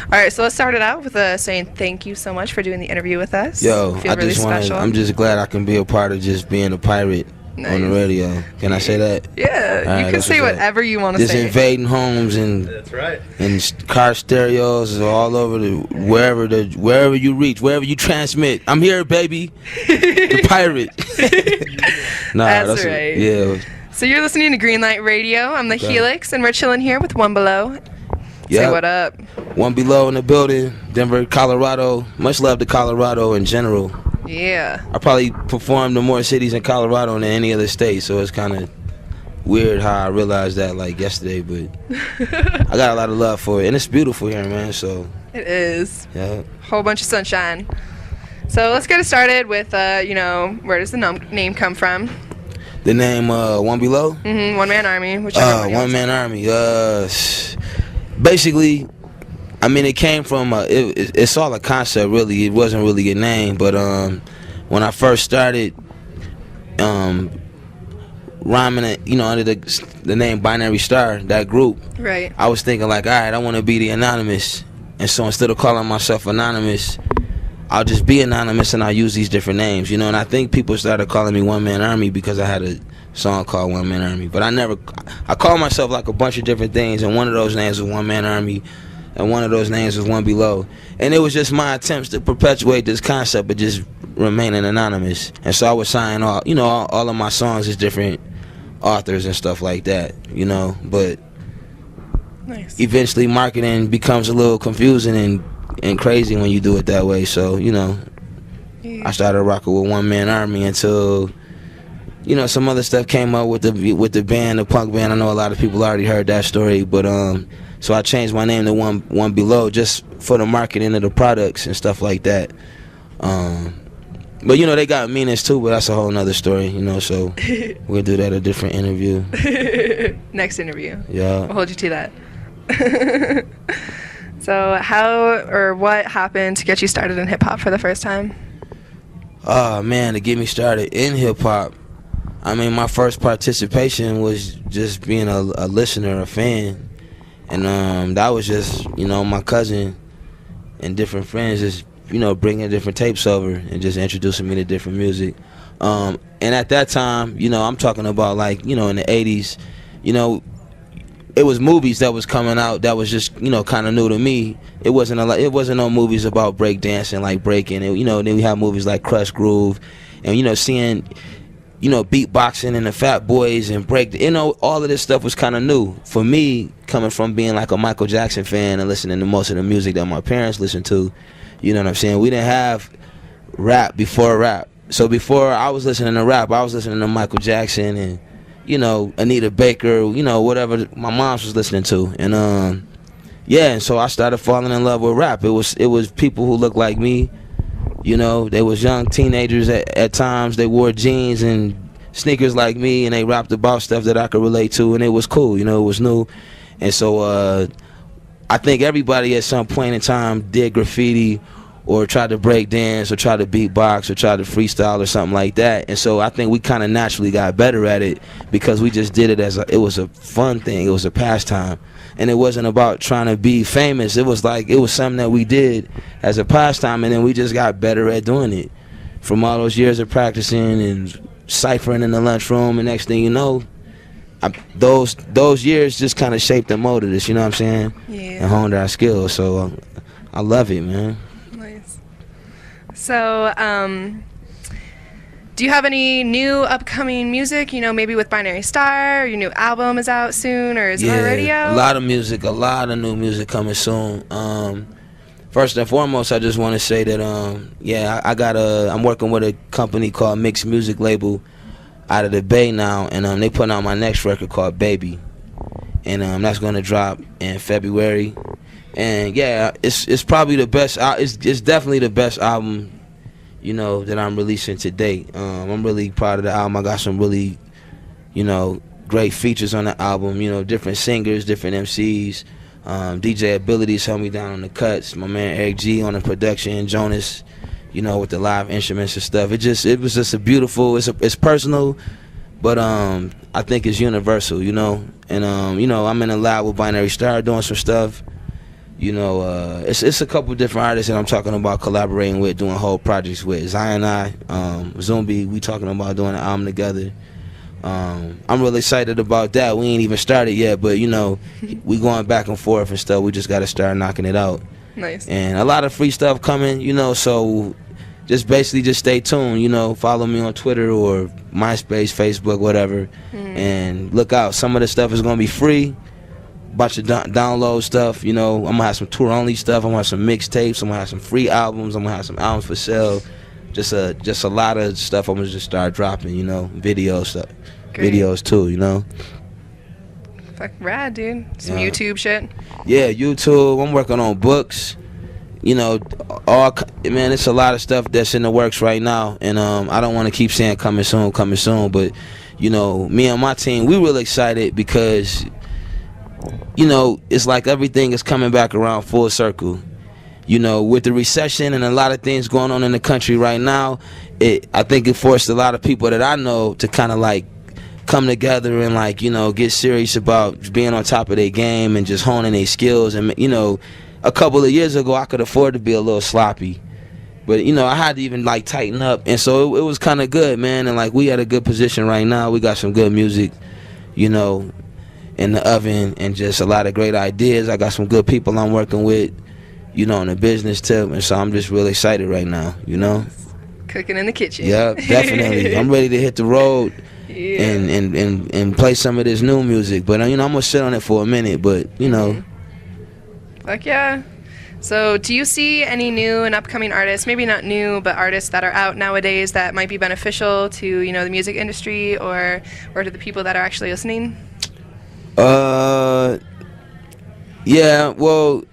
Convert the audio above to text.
All right, so let's start it out with saying thank you so much for doing the interview with us. Yo, I feel really special. I'm just glad I can be a part of just being a pirate on the radio. Can I say that? Yeah, right, you can say whatever you want to say. Just invading homes and That's right. And car stereos all over wherever you reach, wherever you transmit. I'm here, baby. The pirate. That's right. Yeah. So you're listening to Greenlight Radio. I'm the Helix, and we're chilling here with One Below. Say what up. One Below in the building, Denver, Colorado. Much love to Colorado in general. Yeah. I probably performed in more cities in Colorado than any other state, so it's kind of weird how I realized that like yesterday, but I got a lot of love for it, and it's beautiful here, man. So it is. Yeah. Whole bunch of sunshine. So let's get it started with where does the name come from? The name One Below? One Man Army. One Man Army. Basically, I mean, it came from it's all a concept, really. It wasn't really a name, but when I first started rhyming it, under the name Binary Star, that group, right, I was thinking like, all right, I want to be the anonymous, and so instead of calling myself anonymous, I'll just be anonymous and I'll use these different names, and I think people started calling me One Man Army because I had a song called One Man Army, but I called myself like a bunch of different things, and one of those names was One Man Army, and one of those names was One Below, and it was just my attempts to perpetuate this concept of just remaining anonymous. And so I would sign all of my songs as different authors and stuff like that, but nice. Eventually marketing becomes a little confusing and crazy when you do it that way, so I started rocking with One Man Army until some other stuff came up with the band, the punk band. I know a lot of people already heard that story, but so I changed my name to One Below just for the marketing of the products and stuff like that. But they got meanings too, but that's a whole nother story, so we'll do that at a different interview. Next interview. Yeah. We'll hold you to that. So what happened to get you started in hip hop for the first time? Oh man, to get me started in hip hop, I mean, my first participation was just being a listener, a fan, and that was just my cousin and different friends just bringing different tapes over and just introducing me to different music. And at that time, I'm talking about like in the 80s, it was movies that was coming out that was just kind of new to me. It wasn't no movies about break dancing, like breaking. Then we have movies like Crush Groove, and seeing beatboxing and the Fat Boys and break. All of this stuff was kind of new for me, coming from being like a Michael Jackson fan and listening to most of the music that my parents listened to. You know what I'm saying? We didn't have rap before rap. So before I was listening to rap, I was listening to Michael Jackson and Anita Baker, whatever my mom was listening to. And and so I started falling in love with rap. It was people who looked like me. They was young teenagers at times. They wore jeans and sneakers like me, and they rapped about stuff that I could relate to, and it was cool. It was new. And so I think everybody at some point in time did graffiti or tried to break dance or tried to beatbox or tried to freestyle or something like that. And so I think we kind of naturally got better at it because we just did it it was a fun thing. It was a pastime. And it wasn't about trying to be famous. It was something that we did as a pastime, and then we just got better at doing it. From all those years of practicing and ciphering in the lunchroom, and next thing you know, those years just kind of shaped and molded us, you know what I'm saying? Yeah. And honed our skills. So I love it, man. Nice. So, do you have any new upcoming music, maybe with Binary Star? Your new album is out soon, or is it already out? A lot of new music coming soon. First and foremost, I just want to say that, I'm working with a company called Mixed Music Label out of the Bay now, and they putting out my next record called Baby. And that's going to drop in February. And yeah, it's probably the best, it's definitely the best album that I'm releasing to date. I'm really proud of the album. I got some really, great features on the album. Different singers, different MCs. DJ Abilities held me down on the cuts. My man Eric G on the production. Jonas, with the live instruments and stuff. It was just a beautiful. It's personal, but I think it's universal. And I'm in the lab with Binary Star doing some stuff. You know, it's a couple different artists that I'm talking about collaborating with, doing whole projects with. Zion I, Zumbi, we talking about doing an album together. I'm really excited about that. We ain't even started yet, but you know, we going back and forth and stuff. We just got to start knocking it out. Nice. And a lot of free stuff coming, you know, so just basically just stay tuned, you know, follow me on Twitter or MySpace, Facebook, whatever, and look out. Some of the stuff is going to be free. Bunch of download stuff, you know. I'm gonna have some tour only stuff. I'm gonna have some mixtapes. I'm gonna have some free albums. I'm gonna have some albums for sale. Just a lot of stuff. I'm gonna just start dropping, you know, video stuff, videos too, you know. Fuck rad, dude. Some YouTube shit. Yeah, YouTube. I'm working on books. You know, man, it's a lot of stuff that's in the works right now, and I don't want to keep saying coming soon, but you know, me and my team, we really excited because, you know, it's like everything is coming back around full circle. You know, with the recession and a lot of things going on in the country right now, I think it forced a lot of people that I know to kind of like come together and like, you know, get serious about being on top of their game and just honing their skills. And, you know, a couple of years ago, I could afford to be a little sloppy. But, you know, I had to even, like, tighten up. And so it was kind of good, man. And, like, we at a good position right now. We got some good music, you know, in the oven, and just a lot of great ideas. I got some good people I'm working with, you know, on the business tip, and so I'm just really excited right now, you know. Cooking in the kitchen. Yeah, definitely. I'm ready to hit the road and play some of this new music, but you know, I'm gonna sit on it for a minute, but you know. Fuck yeah. So do you see any new and upcoming artists, maybe not new, but artists that are out nowadays that might be beneficial to, you know, the music industry or to the people that are actually listening? Yeah, well,